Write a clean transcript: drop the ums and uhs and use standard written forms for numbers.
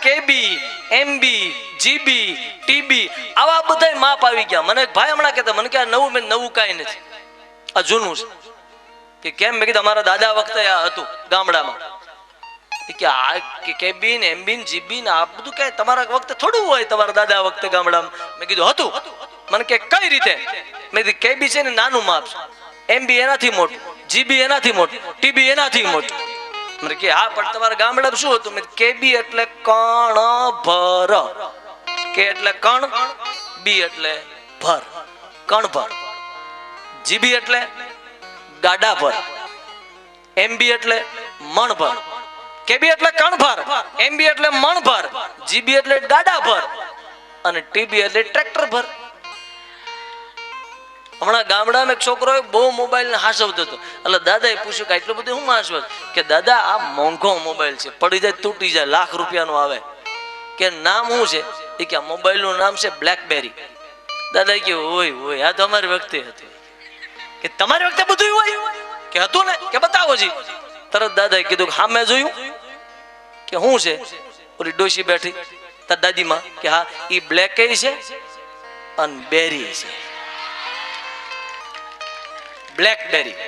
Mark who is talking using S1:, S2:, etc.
S1: કેબી, MB, GB, TB આવા બધા માપ આવી ગયા. મને એક ભાઈ હમણાં કહેતા, મને કે આ નવું, મેં નવું કાંઈ નથી, આ જૂનું છે. કે કેમ? મેં કીધું અમારા દાદા વખતે આ હતું ગામડામાં. કે આ કેબી ને એમબી ને જીબી ને આ બધું કઈ તમારા વખતે થોડું હોય, તમારા દાદા વખતે ગામડામાં. મેં કીધું હતું. મને કે કઈ રીતે? મેં કીધું કેબી છે ને નાનું માપ છે, એમબી એનાથી મોટું, જીબી એનાથી મોટું, ટીબી એનાથી મોટું. મને કે હા પણ તમારા ગામડામાં શું હતું? મેં કેબી એટલે કણ ભર, કે એટલે કણ, બી એટલે ભર, કણ ભર, જીબી એટલે ગાડા ભર, એમબી એટલે મણ ભર, કેબી એટલે કણ ભર, એમબી એટલે મણ ભર, જીબી એટલે ગાડા ભર અને ટીબી એટલે ટ્રેક્ટર ભર. હમણાં ગામડામાં એક છોકરો બહુ મોબાઈલ ને હાસવતો હતો. એટલે દાદાએ પૂછ્યું કે એટલું બધું શું હાસવ? કે દાદા આ મોંઘો મોબાઈલ છે, પડી જાય તૂટી જાય, લાખ રૂપિયાનો આવે. કે નામ શું છે? એ કે મોબાઈલ નું નામ છે બ્લેકબેરી. દાદા કે ઓય ઓય આ તો અમારી વખતે હતું. કે તમારી વખતે બધું હોય? કે હતું ને. કે બતાવો જી. તરત દાદાએ કીધું કે હા મેં જોયું. કે શું છે? ઓલી ડોશી બેઠી તાર દાદીમાં. કે હા ઈ બ્લેક છે અને બેરી છે, બ્લેકબેરી.